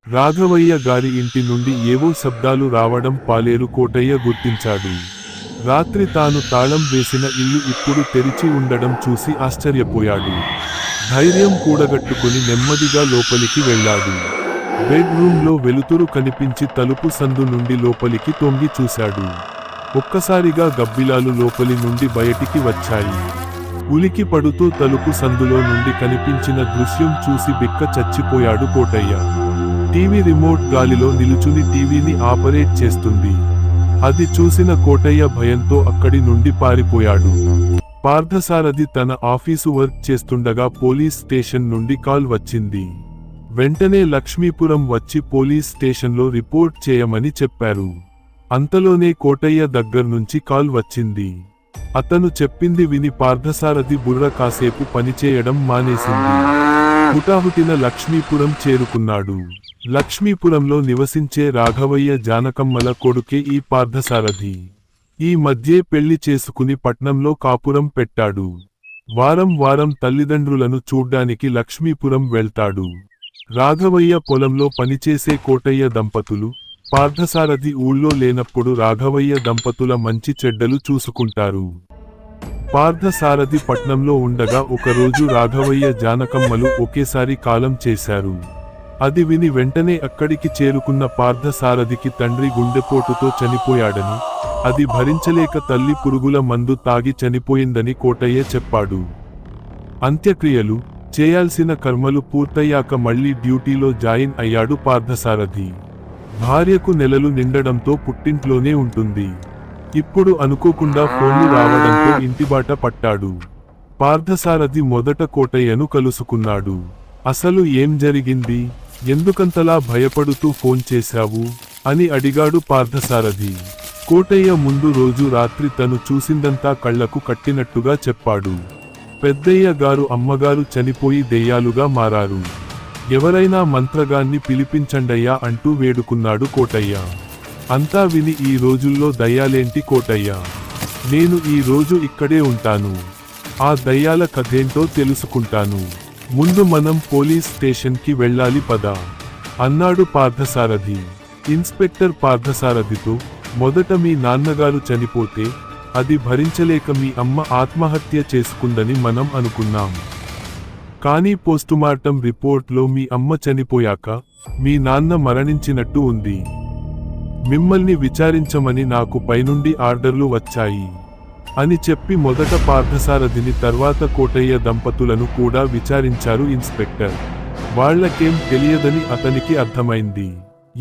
రాఘవయ్య గారి ఇంటి నుండి ఏవో శబ్దాలు రావడం పాలేరు కోటయ్య గుర్తించాడు. రాత్రి తాను తాళం వేసిన ఇల్లు ఇప్పుడు తెరిచి ఉండడం చూసి ఆశ్చర్యపోయాడు. ధైర్యం కూడగట్టుకుని నెమ్మదిగా లోపలికి వెళ్ళాడు. బెడ్ రూంలో వెలుతురు కనిపించి తలుపు సందు నుండి లోపలికి తొంగి చూశాడు. ఒక్కసారిగా గబ్బిలాలు లోపలి నుండి బయటికి వచ్చాయి. ఉలికి పడుతూ తలుపు సందులో నుండి కనిపించిన దృశ్యం చూసి బిక్క చచ్చిపోయాడు కోటయ్య. టీవీ రిమోట్ గాలిలో నిలుచుని టీవీని ఆపరేట్ చేస్తుంది. అది చూసిన కోటయ్య భయంతో అక్కడి నుండి పారిపోయాడు. పార్థసారథి తన ఆఫీసు వర్క్ చేస్తుండగా పోలీస్ స్టేషన్ నుండి కాల్ వచ్చింది. వెంటనే లక్ష్మీపురం వచ్చి పోలీస్ స్టేషన్లో రిపోర్ట్ చేయమని చెప్పారు. అంతలోనే కోటయ్య దగ్గర్నుంచి కాల్ వచ్చింది. అతను చెప్పింది విని పార్థసారథి బుర్ర కాసేపు పనిచేయడం మానేసింది. హుటాహుటిన లక్ష్మీపురం చేరుకున్నాడు. లక్ష్మీపురంలో నివసించే రాఘవయ్య జానకమ్మల కొడుకే ఈ పార్థసారథి. ఈ మధ్యే పెళ్లి చేసుకుని పట్నంలో కాపురం పెట్టాడు. వారం వారం తల్లిదండ్రులను చూడ్డానికి లక్ష్మీపురం వెళ్తాడు. రాఘవయ్య పొలంలో పనిచేసే కోటయ్య దంపతులు, పార్థసారథి ఊళ్ళో లేనప్పుడు రాఘవయ్య దంపతుల మంచి చెడ్డలు చూసుకుంటారు. పార్థసారథి పట్నంలో ఉండగా ఒకరోజు రాఘవయ్య జానకమ్మలు ఒకేసారి కాలం చేశారు. అది విని వెంటనే అక్కడికి చేరుకున్న పార్థసారథికి తండ్రి గుండెపోటుతో చనిపోయాడని, అది భరించలేక తల్లి పురుగుల మందు తాగి చనిపోయిందని కోటయ్య చెప్పాడు. అంత్యక్రియలు చేయాల్సిన కర్మలు పూర్తయ్యాక మళ్లీ డ్యూటీలో జాయిన్ అయ్యాడు పార్థసారథి. భార్యకు నెలలు నిండడంతో పుట్టింట్లోనే ఉంటుంది. ఇప్పుడు అనుకోకుండా ఫోన్లు రావడంతో ఇంటిబాట పట్టాడు. పార్థసారథి మొదట కోటయ్యను కలుసుకున్నాడు. అసలు ఏం జరిగింది, ఎందుకంతలా భయపడుతూ ఫోన్ చేశావు అని అడిగాడు పార్థసారథి. కోటయ్య ముందు రోజు రాత్రి తను చూసిందంతా కళ్లకు కట్టినట్టుగా చెప్పాడు. పెద్దయ్య గారు అమ్మగారు చనిపోయి దెయ్యాలుగా మారారు. ఎవరైనా మంత్రగాన్ని పిలిపించండయ్యా అంటూ వేడుకున్నాడు కోటయ్య. అంతా విని ఈ రోజుల్లో దయ్యాలేంటి కోటయ్య, నేను ఈ రోజు ఇక్కడే ఉంటాను. ఆ దయ్యాల కథేంటో తెలుసుకుంటాను. ముందు మనం పోలీస్ స్టేషన్కి వెళ్ళాలి పదా అన్నాడు పార్థసారథి. ఇన్స్పెక్టర్ పార్థసారథితో, మొదట మీ నాన్నగారు చనిపోతే అది భరించలేక మీ అమ్మ ఆత్మహత్య చేసుకుందని మనం అనుకున్నాం. కానీ పోస్టుమార్టం రిపోర్ట్లో మీ అమ్మ చనిపోయాక మీ నాన్న మరణించినట్టు ఉంది. మిమ్మల్ని విచారించమని నాకు పైనుండి ఆర్డర్లు వచ్చాయి అని చెప్పి మొదట పార్థసారథిని తర్వాత కోటయ్య దంపతులను కూడా విచారించారు ఇన్స్పెక్టర్. వాళ్లకేం తెలియదని అతనికి అర్థమైంది.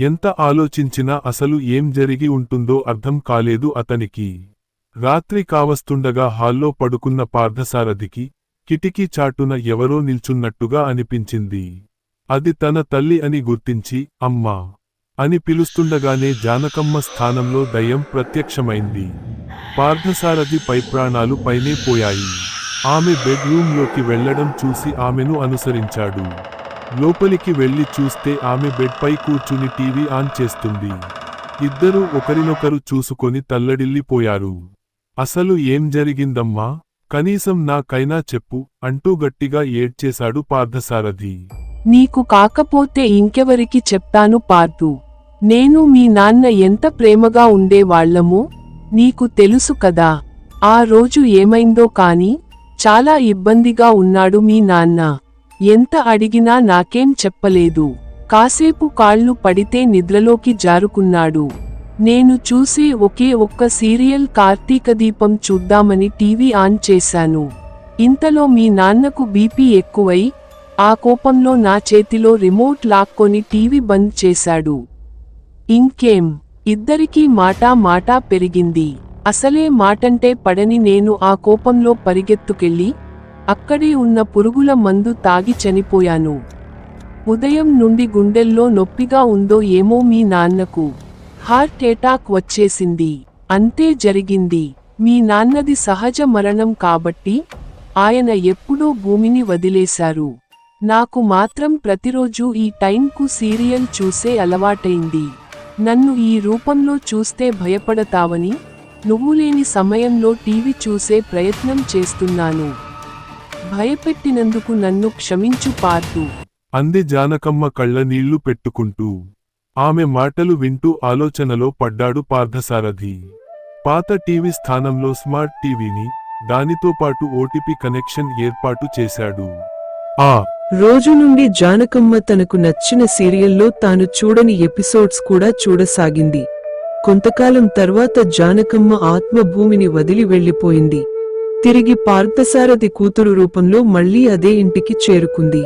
ఎంత ఆలోచించినా అసలు ఏం జరిగి ఉంటుందో అర్థం కాలేదు అతనికి. రాత్రి కావస్తుండగా హాల్లో పడుకున్న పార్థసారథికి కిటికీ చాటున ఎవరో నిల్చున్నట్టుగా అనిపించింది. అది తన తల్లి అని గుర్తించి అమ్మా అని పిలుస్తుండగానే జానకమ్మ స్థానంలో దయ్యం ప్రత్యక్షమైంది. పార్థసారథి పైప్రాణాలు పైనే పోయాయి. ఆమె బెడ్ రూంలోకి వెళ్లడం చూసి ఆమెను అనుసరించాడు. లోపలికి వెళ్లి చూస్తే ఆమె బెడ్ పై కూర్చుని టీవీ ఆన్ చేస్తుంది. ఇద్దరూ ఒకరినొకరు చూసుకొని తల్లడిల్లిపోయారు. అసలు ఏం జరిగిందమ్మా, కనీసం నాకైనా చెప్పు అంటూ గట్టిగా ఏడ్చేశాడు పార్థసారథి. నీకు కాకపోతే ఇంకెవరికి చెప్తాను పార్థు, నేను మీ నాన్న ఎంత ప్రేమగా ఉండేవాళ్లమో నీకు తెలుసు కదా. ఆ రోజు ఏమైందో కాని చాలా ఇబ్బందిగా ఉన్నాడు మీ నాన్న. ఎంత అడిగినా నాకేం చెప్పలేదు. కాసేపు కాళ్ళు పడితే నిద్రలోకి జారుకున్నాడు. నేను చూసే ఒకే ఒక్క సీరియల్ కార్తీకదీపం చూద్దామని టీవీ ఆన్ చేశాను. ఇంతలో మీ నాన్నకు బీపీ ఎక్కువై ఆ కోపంలో నా చేతిలో రిమోట్ లాక్కొని టీవీ బంద్ చేశాడు. ఇంకేం, ఇద్దరికీ మాటా పెరిగింది. అసలే మాటంటే పడని నేను ఆ కోపంలో పరిగెత్తుకెళ్ళి అక్కడే ఉన్న పురుగుల మందు తాగి చనిపోయాను. ఉదయం నుండి గుండెల్లో నొప్పిగా ఉందో ఏమో మీ నాన్నకు హార్ట్ ఎటాక్ వచ్చేసింది. అంతే జరిగింది. మీ నాన్నది సహజ మరణం కాబట్టి ఆయన ఎప్పుడో భూమిని వదిలేశారు. నాకు మాత్రం ప్రతిరోజు ఈ టైంకు సీరియల్ చూసే అలవాటైంది. నన్ను ఈ రూపంలో చూస్తే భయపడతావని నువ్వులేని సమయంలో టీవీ చూసే ప్రయత్నం చేస్తున్నాను. భయపెట్టినందుకు నన్ను క్షమించు పార్థు. అంది జానకమ్మ కళ్ళ నీళ్లు పెట్టుకుంటూ. ఆమె మాటలు వింటూ ఆలోచనలో పడ్డాడు పార్థసారథి. పాత టీవీ స్థానంలో స్మార్ట్ టీవీని, దానితో పాటు ఓటీపీ కనెక్షన్ ఏర్పాటు చేశాడు. ఆ రోజు నుండి జానకమ్మ తనకు నచ్చిన సీరియల్లో తాను చూడని ఎపిసోడ్స్ కూడా చూడసాగింది. కొంతకాలం తర్వాత జానకమ్మ ఆత్మ భూమిని వదిలి వెళ్లిపోయింది. తిరిగి పార్థసారథి కూతురు రూపంలో మళ్లీ అదే ఇంటికి చేరుకుంది.